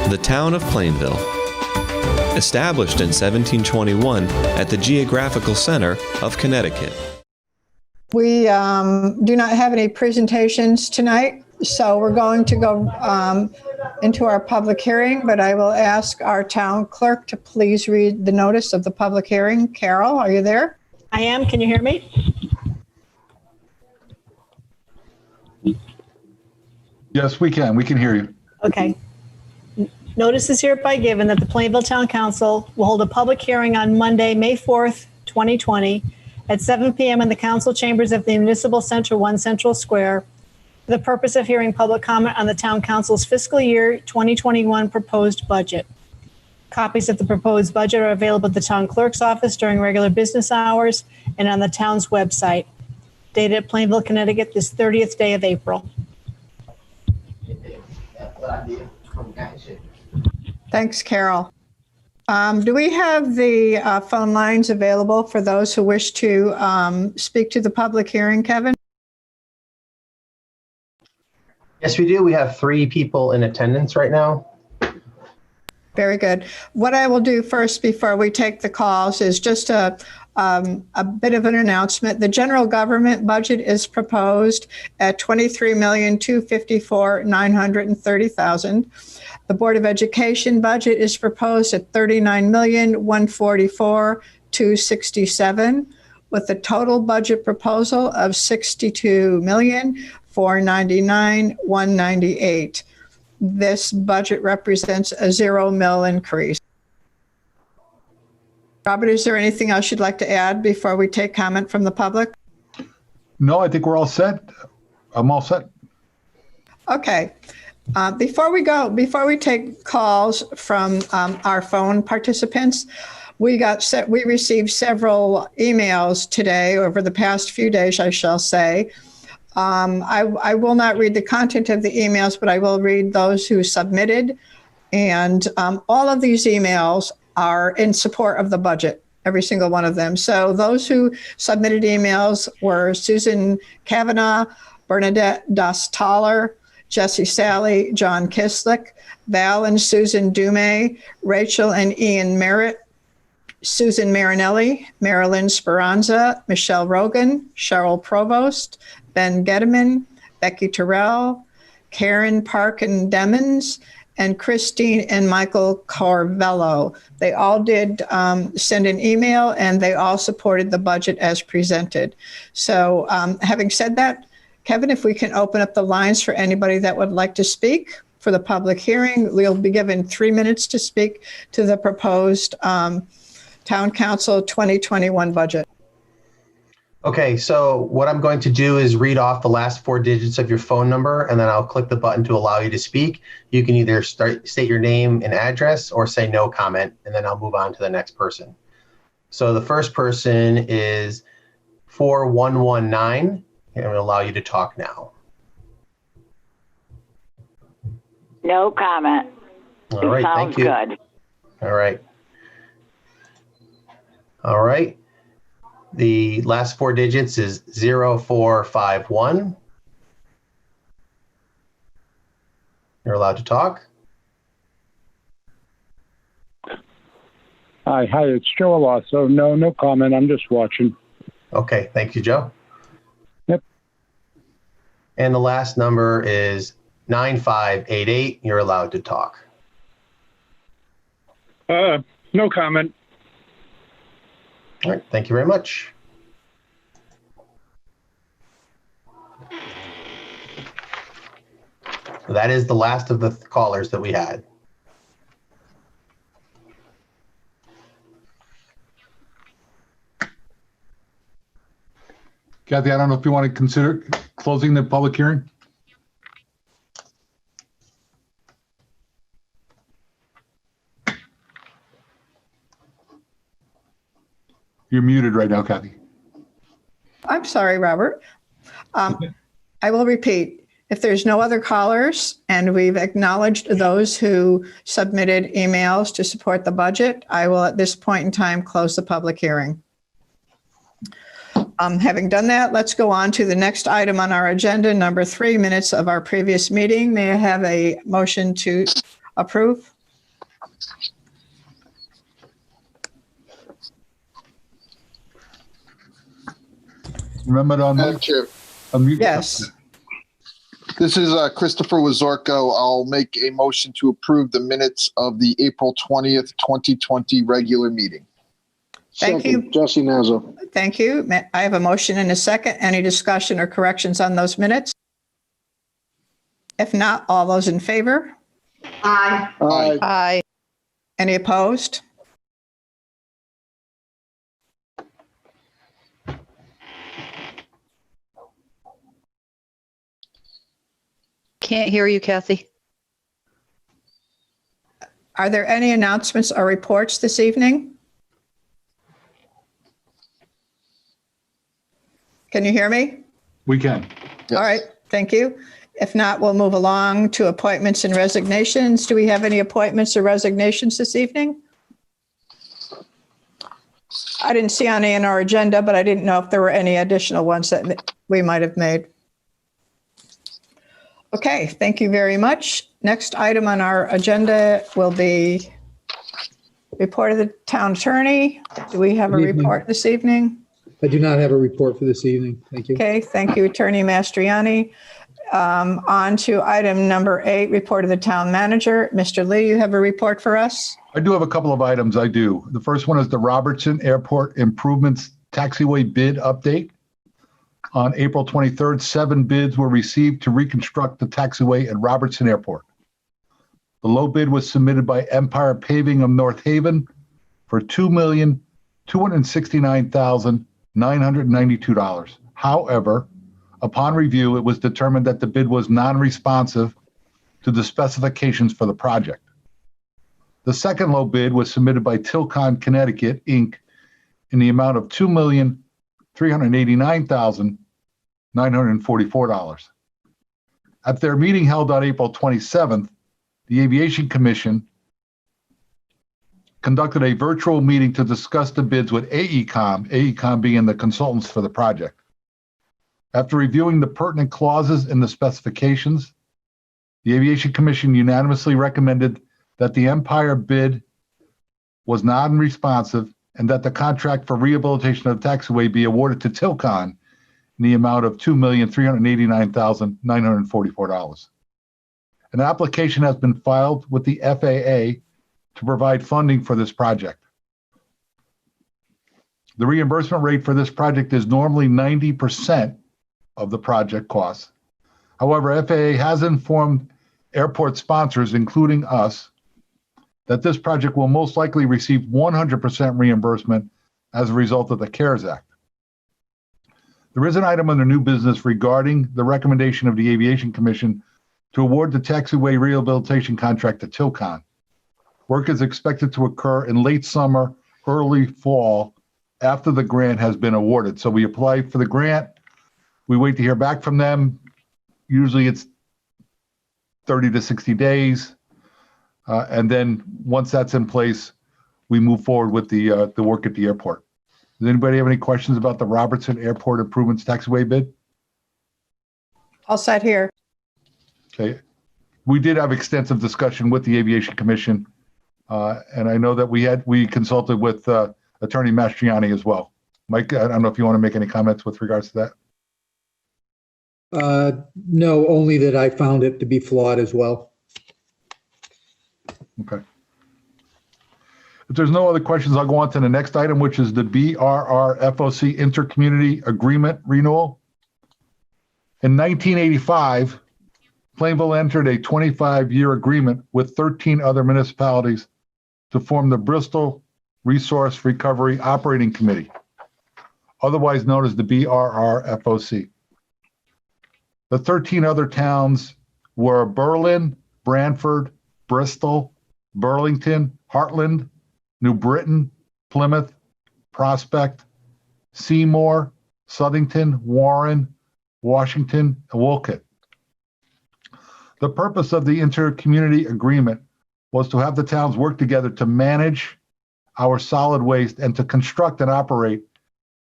The town of Plainville. Established in 1721 at the geographical center of Connecticut. We do not have any presentations tonight, so we're going to go into our public hearing, but I will ask our town clerk to please read the notice of the public hearing. Carol, are you there? I am. Can you hear me? Yes, we can. We can hear you. Okay. Notice is hereby given that the Plainville Town Council will hold a public hearing on Monday, May 4th, 2020 at 7 p.m. in the council chambers of the Municipal Center, 1 Central Square, for the purpose of hearing public comment on the Town Council's fiscal year 2021 proposed budget. Copies of the proposed budget are available at the town clerk's office during regular business hours and on the town's website. Dated at Plainville, Connecticut, this 30th day of April. Thanks, Carol. Do we have the phone lines available for those who wish to speak to the public hearing, Kevin? Yes, we do. We have 3 people in attendance right now. Very good. What I will do first before we take the calls is just a bit of an announcement. The general government budget is proposed at $23,254,930,000. The Board of Education budget is proposed at $39,144,267, with a total budget proposal of $62,499,198. This budget represents a 0 mil increase. Robert, is there anything else you'd like to add before we take comment from the public? No, I think we're all set. I'm all set. Okay. Before we take calls from our phone participants, we received several emails today, over the past few days, I shall say. I will not read the content of the emails, but I will read those who submitted. And all of these emails are in support of the budget, every single one of them. So those who submitted emails were Susan Kavanaugh, Bernadette Dostaller, Jesse Sally, John Kislick, Val and Susan Dumay, Rachel and Ian Merritt, Susan Marinelli, Marilyn Speranza, Michelle Rogan, Cheryl Provost, Ben Getterman, Becky Terrell, Karen Parkin Demons, and Christine and Michael Carvello. They all did send an email, and they all supported the budget as presented. So having said that, Kevin, if we can open up the lines for anybody that would like to speak for the public hearing. We'll be given 3 minutes to speak to the proposed Town Council 2021 budget. Okay, so what I'm going to do is read off the last 4 digits of your phone number, and then I'll click the button to allow you to speak. You can either state your name and address or say no comment, and then I'll move on to the next person. So the first person is 4119, and I'm going to allow you to talk now. No comment. All right, thank you. Sounds good. All right. All right. The last 4 digits is 0451. You're allowed to talk. Hi, it's Joe Alasso. No comment. I'm just watching. Okay, thank you, Joe. Yep. And the last number is 9588. You're allowed to talk. No comment. All right, thank you very much. That is the last of the callers that we had. Kathy, I don't know if you want to consider closing the public hearing? You're muted right now, Kathy. I'm sorry, Robert. I will repeat. If there's no other callers, and we've acknowledged those who submitted emails to support the budget, I will at this point in time close the public hearing. Having done that, let's go on to the next item on our agenda, number 3, minutes of our previous meeting. May I have a motion to approve? Remember to Madam unmute? Chair, Unmute. Yes. this is Christopher Wazorko. I'll make a motion to approve the minutes of the April 20th, 2020 regular meeting. Thank you. Jesse Nazzo. Thank you. I have a motion and a second. Any discussion or corrections on those minutes? If not, all those in favor? Aye. Aye. Aye. Any opposed? Can't hear you, Kathy. Are there any announcements or reports this evening? Can you hear me? We can. Yes. All right, thank you. If not, we'll move along to appointments and resignations. Do we have any appointments or resignations this evening? I didn't see any in our agenda, but I didn't know if there were any additional ones that we might have made. Okay, thank you very much. Next item on our agenda will be report of the town attorney. Do we have a Good evening. report this evening? I do not have a report for this evening. Thank you. Okay, thank you, Attorney Mastriani. On to item number 8, report of the town manager. Mr. Lee, you have a report for us? I do have a couple of items. I do. The first one is the Robertson Airport Improvements Taxiway bid update. On April 23rd, 7 bids were received to reconstruct the taxiway at Robertson Airport. The low bid was submitted by Empire Paving of North Haven for $2,269,992. However, upon review, it was determined that the bid was non-responsive to the specifications for the project. The second low bid was submitted by Tilcon Connecticut, Inc. in the amount of $2,389,944. At their meeting held on April 27th, the Aviation Commission conducted a virtual meeting to discuss the bids with AECOM being the consultants for the project. After reviewing the pertinent clauses in the specifications, the Aviation Commission unanimously recommended that the Empire bid was non-responsive and that the contract for rehabilitation of the taxiway be awarded to Tilcon in the amount of $2,389,944. An application has been filed with the FAA to provide funding for this project. The reimbursement rate for this project is normally 90% of the project costs. However, FAA has informed airport sponsors, including us, that this project will most likely receive 100% reimbursement as a result of the CARES Act. There is an item under new business regarding the recommendation of the Aviation Commission to award the taxiway rehabilitation contract to Tilcon. Work is expected to occur in late summer, early fall, after the grant has been awarded. So we apply for the grant, we wait to hear back from them. Usually it's 30 to 60 days. And then once that's in place, we move forward with the work at the airport. Does anybody have any questions about the Robertson Airport Improvements Taxiway bid? All set here. Okay. We did have extensive discussion with the Aviation Commission. And I know that we consulted with Attorney Mastriani as well. Mike, I don't know if you want to make any comments with regards to that. No, only that I found it to be flawed as well. Okay. If there's no other questions, I'll go on to the next item, which is the BRRFOC Intercommunity Agreement Renewal. In 1985, Plainville entered a 25-year agreement with 13 other municipalities to form the Bristol Resource Recovery Operating Committee, otherwise known as the BRRFOC. The 13 other towns were Berlin, Branford, Bristol, Burlington, Heartland, New Britain, Plymouth, Prospect, Seymour, Southington, Warren, Washington, and Wolcott. The purpose of the inter-community agreement was to have the towns work together to manage our solid waste and to construct and operate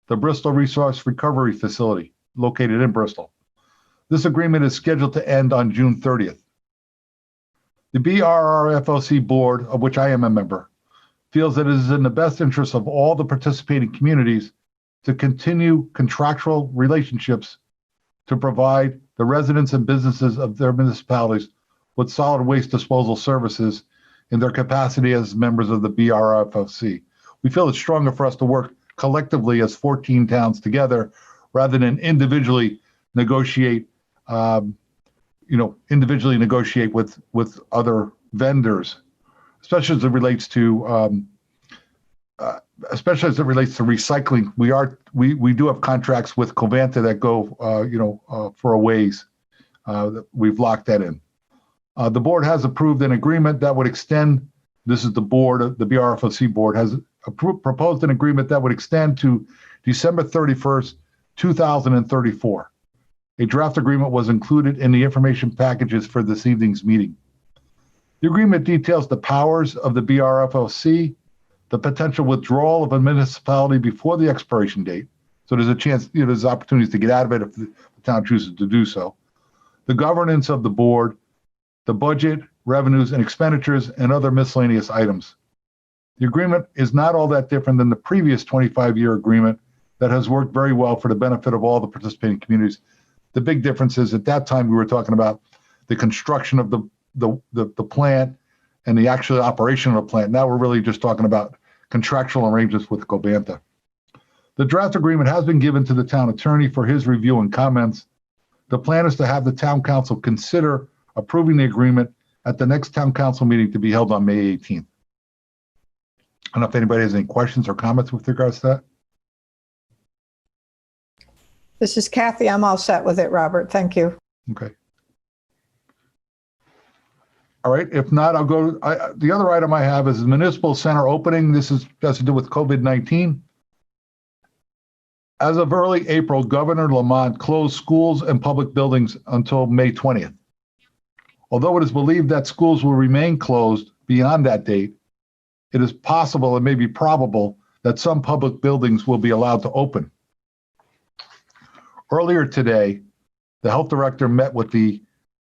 the Bristol Resource Recovery Facility located in Bristol. This agreement is scheduled to end on June 30th. The BRRFOC board, of which I am a member, feels that it is in the best interest of all the participating communities to continue contractual relationships to provide the residents and businesses of their municipalities with solid waste disposal services in their capacity as members of the BRFOC. We feel it's stronger for us to work collectively as 14 towns together rather than individually negotiate, with other vendors, especially as it relates to recycling. We do have contracts with Covanta that go for a ways. We've locked that in. The board has approved an agreement that would extend. This is the board. The BRFOC board has proposed an agreement that would extend to December 31st, 2034. A draft agreement was included in the information packages for this evening's meeting. The agreement details the powers of the BRFOC, the potential withdrawal of a municipality before the expiration date. So there's a chance, there's opportunities to get out of it if the town chooses to do so. The governance of the board, the budget, revenues, and expenditures, and other miscellaneous items. The agreement is not all that different than the previous 25-year agreement that has worked very well for the benefit of all the participating communities. The big difference is at that time we were talking about the construction of the plant and the actual operation of the plant. Now we're really just talking about contractual arrangements with Covanta. The draft agreement has been given to the town attorney for his review and comments. The plan is to have the town council consider approving the agreement at the next town council meeting to be held on May 18th. I don't know if anybody has any questions or comments with regards to that. This is Kathy. I'm all set with it, Robert. Thank you. Okay. All right. If not, I'll go. The other item I have is the municipal center opening. This has to do with COVID-19. As of early April, Governor Lamont closed schools and public buildings until May 20th. Although it is believed that schools will remain closed beyond that date, it is possible and maybe probable that some public buildings will be allowed to open. Earlier today, the health director met with the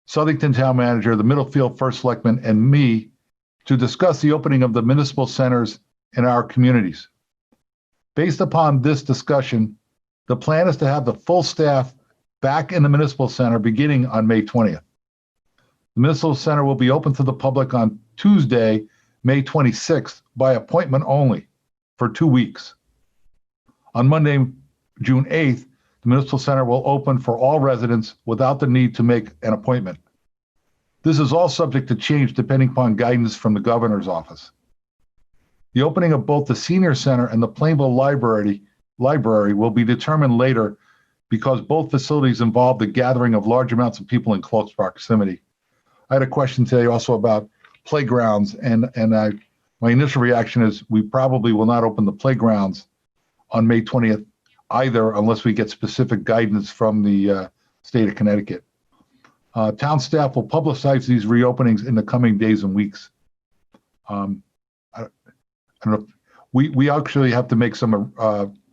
Southington town manager, the Middlefield first selectman, and me to discuss the opening of the municipal centers in our communities. Based upon this discussion, the plan is to have the full staff back in the municipal center beginning on May 20th. The municipal center will be open to the public on Tuesday, May 26th, by appointment only for 2 weeks. On Monday, June 8th, the municipal center will open for all residents without the need to make an appointment. This is all subject to change depending upon guidance from the governor's office. The opening of both the senior center and the Plainville library will be determined later because both facilities involve the gathering of large amounts of people in close proximity. I had a question today also about playgrounds, and my initial reaction is we probably will not open the playgrounds on May 20th either unless we get specific guidance from the state of Connecticut. Town staff will publicize these reopenings in the coming days and weeks. I don't know. We actually have to make some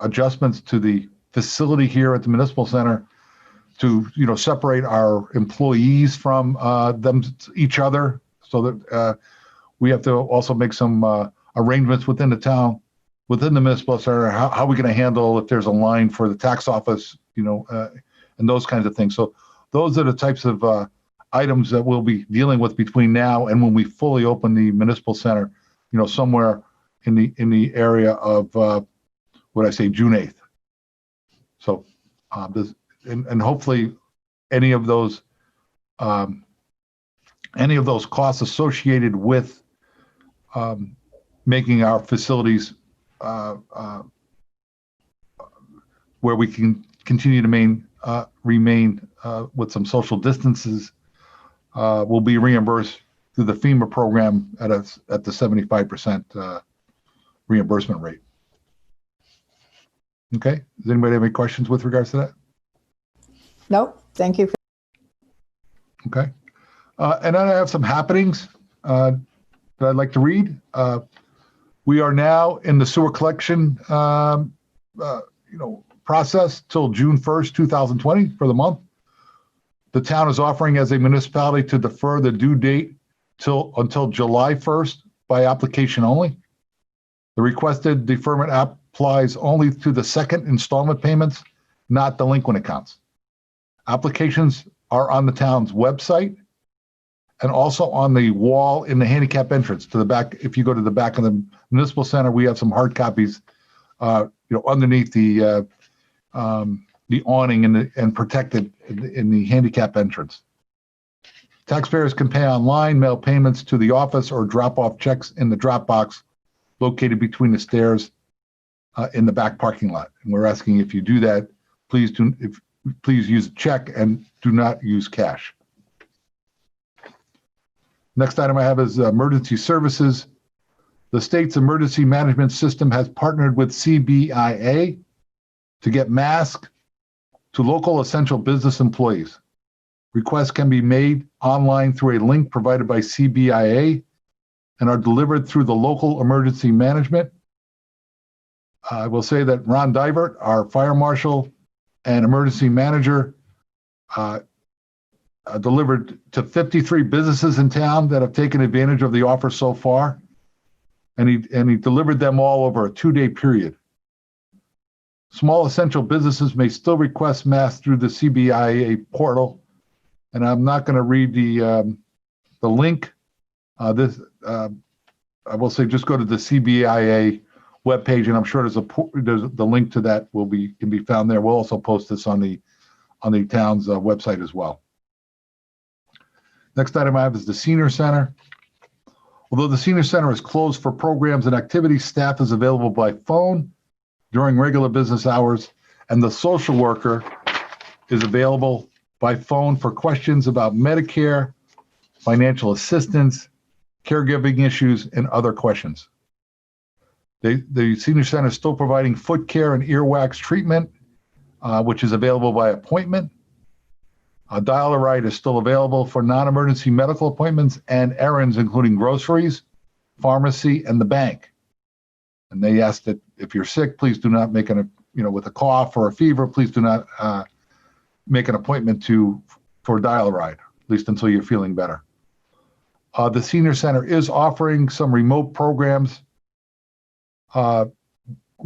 adjustments to the facility here at the municipal center to separate our employees from each other, so that we have to also make some arrangements within the town, within the municipal center. How are we going to handle if there's a line for the tax office, and those kinds of things. So those are the types of items that we'll be dealing with between now and when we fully open the municipal center, somewhere in the area of June 8th. So and hopefully any of those costs associated with making our facilities where we can continue to remain with some social distances will be reimbursed through the FEMA program at the 75% reimbursement rate. Okay. Does anybody have any questions with regards to that? Nope. Thank you. Okay. And then I have some happenings that I'd like to read. We are now in the sewer collection, process till June 1st, 2020 for the month. The town is offering as a municipality to defer the due date until July 1st by application only. The requested deferment applies only to the second installment payments, not delinquent accounts. Applications are on the town's website and also on the wall in the handicap entrance to the back. If you go to the back of the municipal center, we have some hard copies, underneath the awning and protected in the handicap entrance. Taxpayers can pay online, mail payments to the office, or drop off checks in the drop box located between the stairs in the back parking lot. And we're asking if you do that, please use a check and do not use cash. Next item I have is emergency services. The state's emergency management system has partnered with CBIA to get masks to local essential business employees. Requests can be made online through a link provided by CBIA and are delivered through the local emergency management. I will say that Ron Divert, our fire marshal and emergency manager, delivered to 53 businesses in town that have taken advantage of the offer so far. And he delivered them all over a 2-day period. Small essential businesses may still request masks through the CBIA portal. And I'm not going to read the link. I will say just go to the CBIA webpage, and I'm sure there's the link to that can be found there. We'll also post this on the town's website as well. Next item I have is the senior center. Although the senior center is closed for programs and activities, staff is available by phone during regular business hours, and the social worker is available by phone for questions about Medicare, financial assistance, caregiving issues, and other questions. The senior center is still providing foot care and earwax treatment, which is available by appointment. A dial-a-ride is still available for non-emergency medical appointments and errands, including groceries, pharmacy, and the bank. And they ask that if you're sick, please do not make with a cough or a fever, please do not make an appointment for dial-a-ride, at least until you're feeling better. The senior center is offering some remote programs. A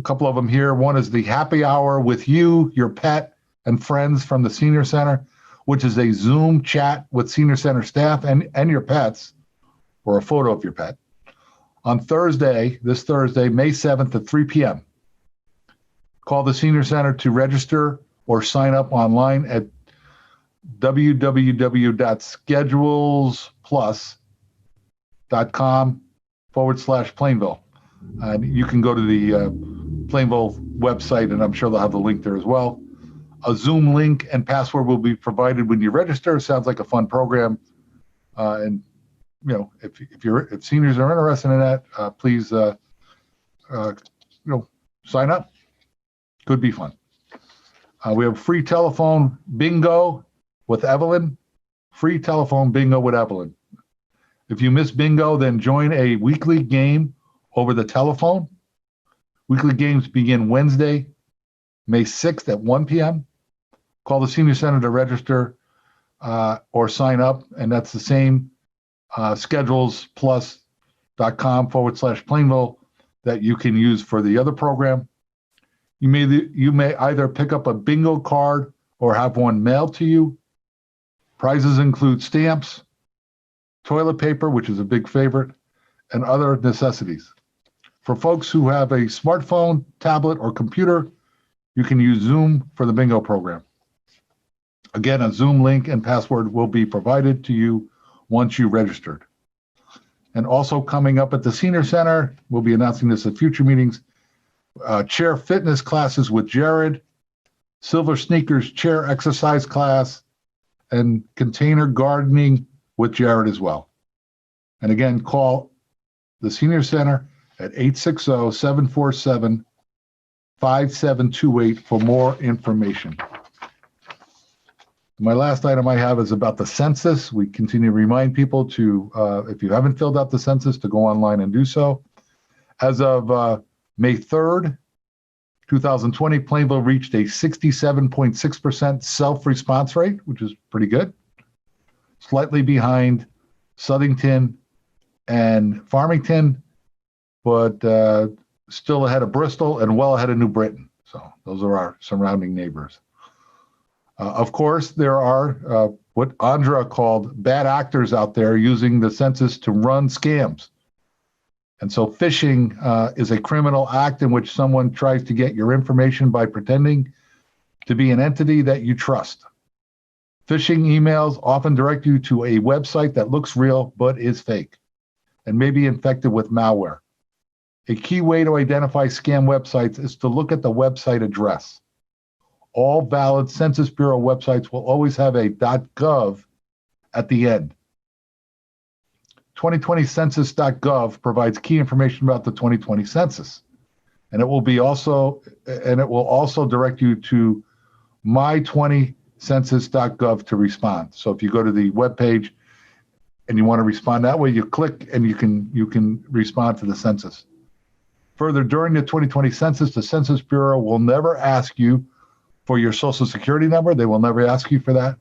couple of them here. One is the happy hour with you, your pet, and friends from the senior center, which is a Zoom chat with senior center staff and your pets, or a photo of your pet, on this Thursday, May 7th at 3 p.m. Call the senior center to register or sign up online at www.schedulesplus.com/Plainville. And you can go to the Plainville website, and I'm sure they'll have the link there as well. A Zoom link and password will be provided when you register. Sounds like a fun program. And if seniors are interested in that, please sign up. Could be fun. We have free telephone bingo with Evelyn. Free telephone bingo with Evelyn. If you miss bingo, then join a weekly game over the telephone. Weekly games begin Wednesday, May 6th at 1 p.m. Call the senior center to register or sign up, and that's the same schedulesplus.com/Plainville that you can use for the other program. You may either pick up a bingo card or have one mailed to you. Prizes include stamps, toilet paper, which is a big favorite, and other necessities. For folks who have a smartphone, tablet, or computer, you can use Zoom for the bingo program. Again, a Zoom link and password will be provided to you once you registered. And also coming up at the Senior Center, we'll be announcing this at future meetings, chair fitness classes with Jared, silver sneakers chair exercise class, and container gardening with Jared as well. And again, call the Senior Center at 860-747-5728 for more information. My last item I have is about the census. We continue to remind people to, if you haven't filled out the census, to go online and do so. As of May 3rd, 2020, Plainville reached a 67.6% self-response rate, which is pretty good. Slightly behind Southington and Farmington, but still ahead of Bristol and well ahead of New Britain. So those are our surrounding neighbors. Of course, there are what Andra called bad actors out there using the census to run scams. And so phishing is a criminal act in which someone tries to get your information by pretending to be an entity that you trust. Phishing emails often direct you to a website that looks real but is fake and may be infected with malware. A key way to identify scam websites is to look at the website address. All valid Census Bureau websites will always have a .gov at the end. 2020census.gov provides key information about the 2020 census, and it will also direct you to my20census.gov to respond. So if you go to the webpage and you want to respond that way, you click and you can respond to the census. Further, during the 2020 census, the Census Bureau will never ask you for your social security number. They will never ask you for that.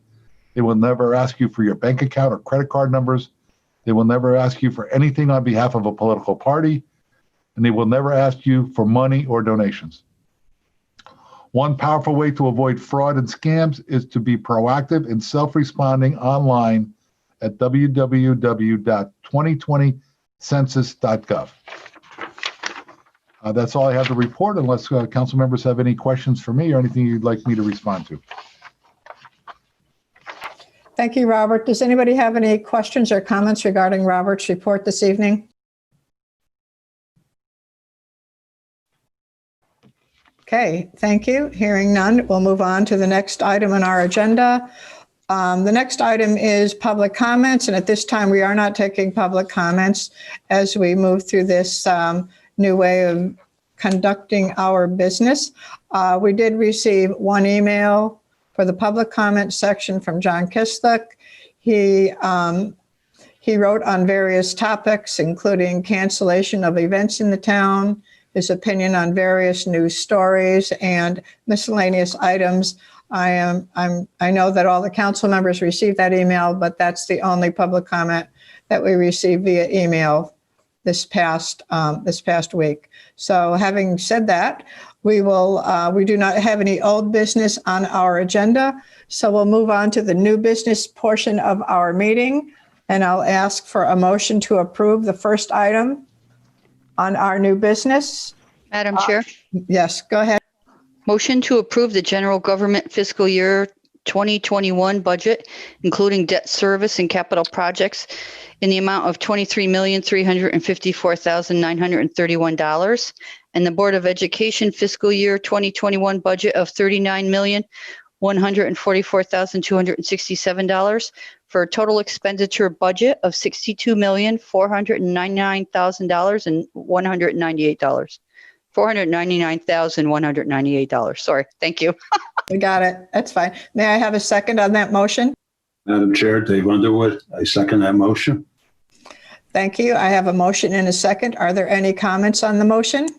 They will never ask you for your bank account or credit card numbers. They will never ask you for anything on behalf of a political party, and they will never ask you for money or donations. One powerful way to avoid fraud and scams is to be proactive in self-responding online at www.2020census.gov. That's all I have to report, unless council members have any questions for me or anything you'd like me to respond to. Thank you, Robert. Does anybody have any questions or comments regarding Robert's report this evening? Okay, thank you. Hearing none, we'll move on to the next item on our agenda. The next item is public comments, and at this time, we are not taking public comments as we move through this new way of conducting our business. We did receive one email for the public comment section from John Kislick. He wrote on various topics, including cancellation of events in the town, his opinion on various news stories, and miscellaneous items. I know that all the council members received that email, but that's the only public comment that we received via email this past week. So having said that, we do not have any old business on our agenda. So we'll move on to the new business portion of our meeting. And I'll ask for a motion to approve the first item on our new business. Madam Chair, Yes, go ahead. motion to approve the general government fiscal year 2021 budget, including debt service and capital projects, in the amount of $23,354,931, and the Board of Education fiscal year 2021 budget of $39,144,267, for a total expenditure budget of $62,499,198. $499,198. Sorry. Thank you. We got it. That's fine. May I have a second on that motion? Madam Chair, Dave Underwood, I second that motion. Thank you. I have a motion and a second. Are there any comments on the motion?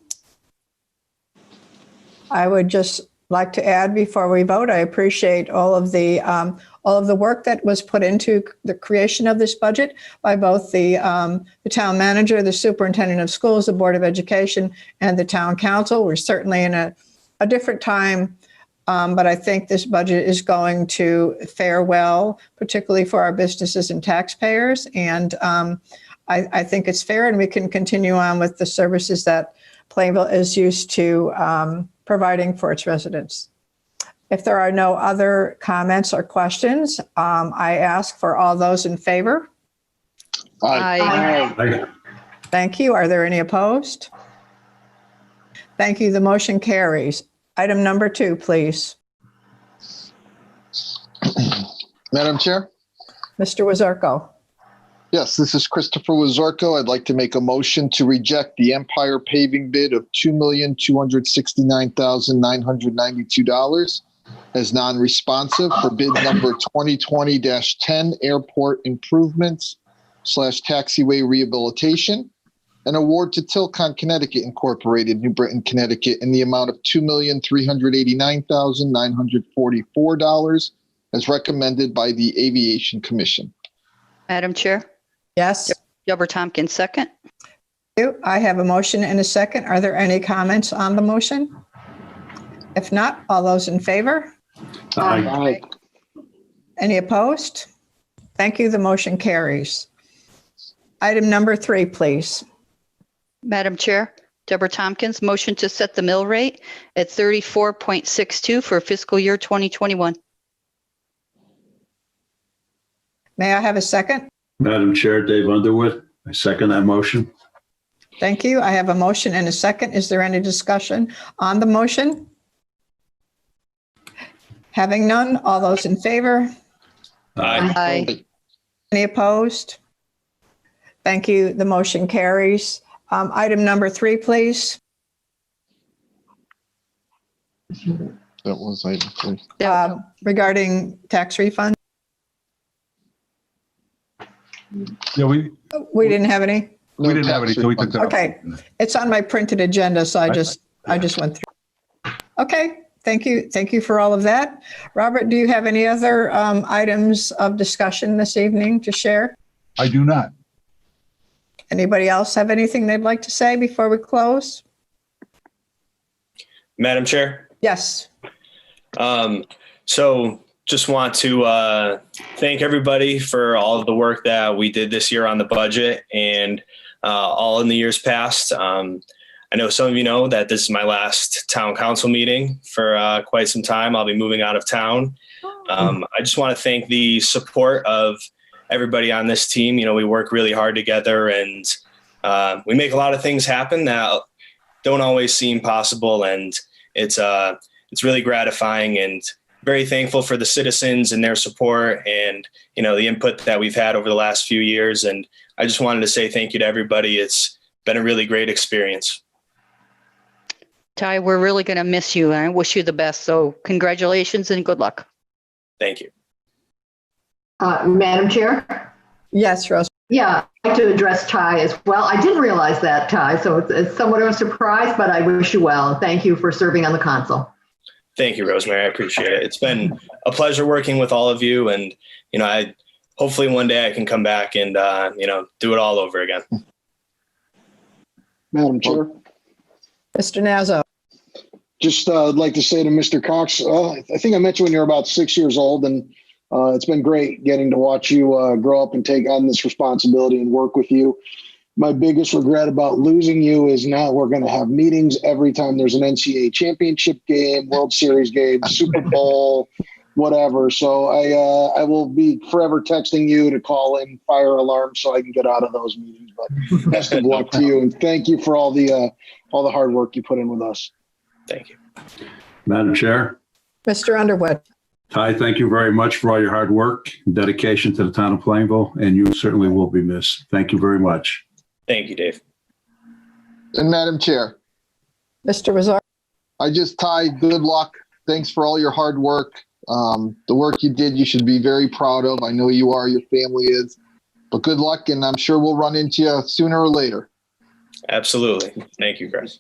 I would just like to add before we vote, I appreciate all of the work that was put into the creation of this budget by both the town manager, the superintendent of schools, the Board of Education, and the town council. We're certainly in a different time, but I think this budget is going to fare well, particularly for our businesses and taxpayers. And I think it's fair, and we can continue on with the services that Plainville is used to providing for its residents. If there are no other comments or questions, I ask for all those in favor. Aye. Thank you. Are there any opposed? Thank you. The motion carries. Item number 2, please. Madam Chair? Mr. Wazorko. Yes, this is Christopher Wazorko. I'd like to make a motion to reject the Empire paving bid of $2,269,992 as non-responsive for bid number 2020-10 Airport Improvements / Taxiway Rehabilitation. An award to Tilcon Connecticut Incorporated, New Britain, Connecticut, in the amount of $2,389,944 as recommended by the Aviation Commission. Madam Chair, Yes. Deborah Tompkins, second. I have a motion and a second. Are there any comments on the motion? If not, all those in favor? Aye. Any opposed? Thank you. The motion carries. Item number 3, please. Madam Chair, Deborah Tompkins, motion to set the mill rate at 34.62 for fiscal year 2021. May I have a second? Madam Chair, Dave Underwood, I second that motion. Thank you. I have a motion and a second. Is there any discussion on the motion? Having none, all those in favor? Aye. Any opposed? Thank you. The motion carries. Item number 3, please. That was item 3. Regarding tax refund. Yeah, we We didn't have any. didn't have any, so we took that. Okay. It's on my printed agenda, so I just went through. Okay. Thank you. Thank you for all of that. Robert, do you have any other items of discussion this evening to share? I do not. Anybody else have anything they'd like to say before we close? Madam Chair. Yes. So just want to thank everybody for all of the work that we did this year on the budget and all in the years past. I know some of you know that this is my last town council meeting for quite some time. I'll be moving out of town. I just want to thank the support of everybody on this team. You know, we work really hard together and we make a lot of things happen that don't always seem possible. And it's really gratifying and very thankful for the citizens and their support and, you know, the input that we've had over the last few years. And I just wanted to say thank you to everybody. It's been a really great experience. Ty, we're really going to miss you and I wish you the best. So congratulations and good luck. Thank you. Madam Chair? Yes, Rose. Yeah, I'd like to address Ty as well. I didn't realize that, Ty, so it's somewhat of a surprise, but I wish you well. And thank you for serving on the council. Thank you, Rosemary. I appreciate it. It's been a pleasure working with all of you. And, you know, hopefully one day I can come back and, you know, do it all over again. Madam Chair, Mr. Nazzo. just I'd like to say to Mr. Cox, I think I met you when you were about 6 years old, and it's been great getting to watch you grow up and take on this responsibility and work with you. My biggest regret about losing you is now we're going to have meetings every time there's an NCAA championship game, World Series game, Super Bowl, whatever. So I will be forever texting you to call in fire alarm so I can get out of those meetings. But best of luck to you, and thank you for all the hard work you put in with us. Thank you. Madam Chair. Mr. Underwood. Ty, thank you very much for all your hard work and dedication to the town of Plainville, and you certainly will be missed. Thank you very much. Thank you, Dave. And Madam Chair, Mr. Resort. Ty, good luck. Thanks for all your hard work. The work you did, you should be very proud of. I know you are, your family is. But good luck, and I'm sure we'll run into you sooner or later. Absolutely. Thank you, Chris.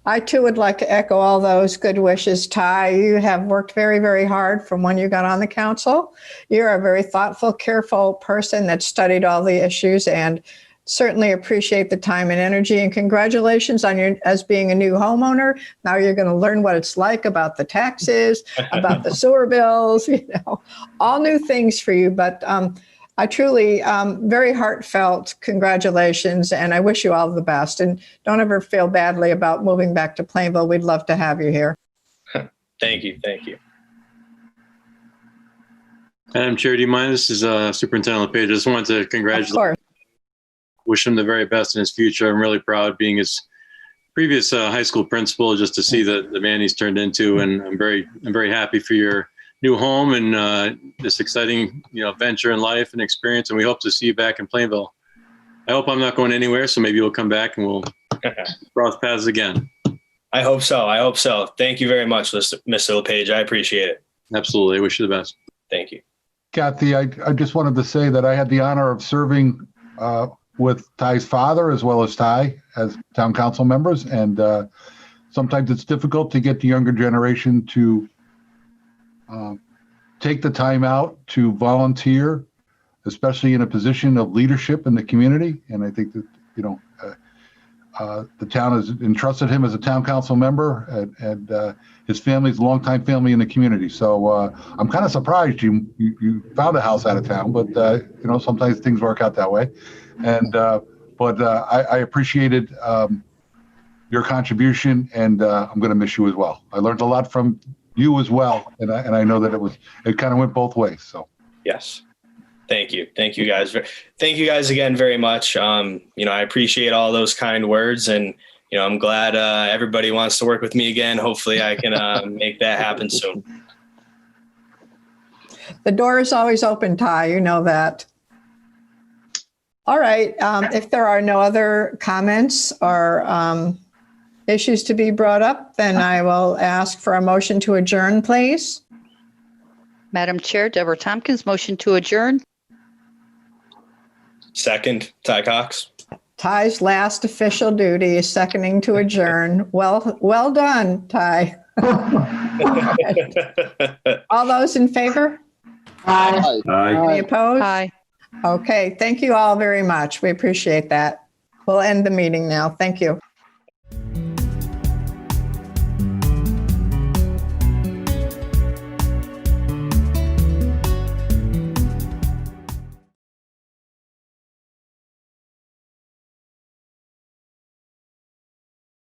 I too would like to echo all those good wishes, Ty. You have worked very, very hard from when you got on the council. You're a very thoughtful, careful person that studied all the issues and certainly appreciate the time and energy. And congratulations on as being a new homeowner. Now you're going to learn what it's like about the taxes, about the sewer bills, all new things for you. But I truly, very heartfelt congratulations, and I wish you all the best. And don't ever feel badly about moving back to Plainville. We'd love to have you here. Thank you. Thank you. Madam Chair, do you mind? This is Superintendent LePage. I just wanted to congratulate, wish him the very best in his future. I'm really proud being his previous high school principal, just to see the man he's turned into. And I'm very happy for your new home and this exciting, venture in life and experience. And we hope to see you back in Plainville. I hope I'm not going anywhere, so maybe you'll come back and we'll cross paths again. I hope so. I hope so. Thank you very much, Mr. LePage. I appreciate it. Absolutely. Wish you the best. Thank you. Kathy, I just wanted to say that I had the honor of serving with Ty's father as well as Ty as town council members. And sometimes it's difficult to get the younger generation to take the time out to volunteer, especially in a position of leadership in the community. And I think that, the town has entrusted him as a town council member, and his family's a longtime family in the community. So I'm kind of surprised you found a house out of town, but sometimes things work out that way. And but I appreciated your contribution, and I'm going to miss you as well. I learned a lot from you as well, and I know that it kind of went both ways. So yes. Thank you. Thank you guys. Thank you guys again very much. I appreciate all those kind words, and, I'm glad everybody wants to work with me again. Hopefully I can make that happen soon. The door is always open, Ty. You know that. All right. If there are no other comments or issues to be brought up, then I will ask for a motion to adjourn, please. Madam Chair, Deborah Tompkins, motion to adjourn. Second, Ty Cox. Ty's last official duty is seconding to adjourn. Well done, Ty. All those in favor? Aye. Any opposed? Aye. Okay, thank you all very much. We appreciate that. We'll end the meeting now. Thank you.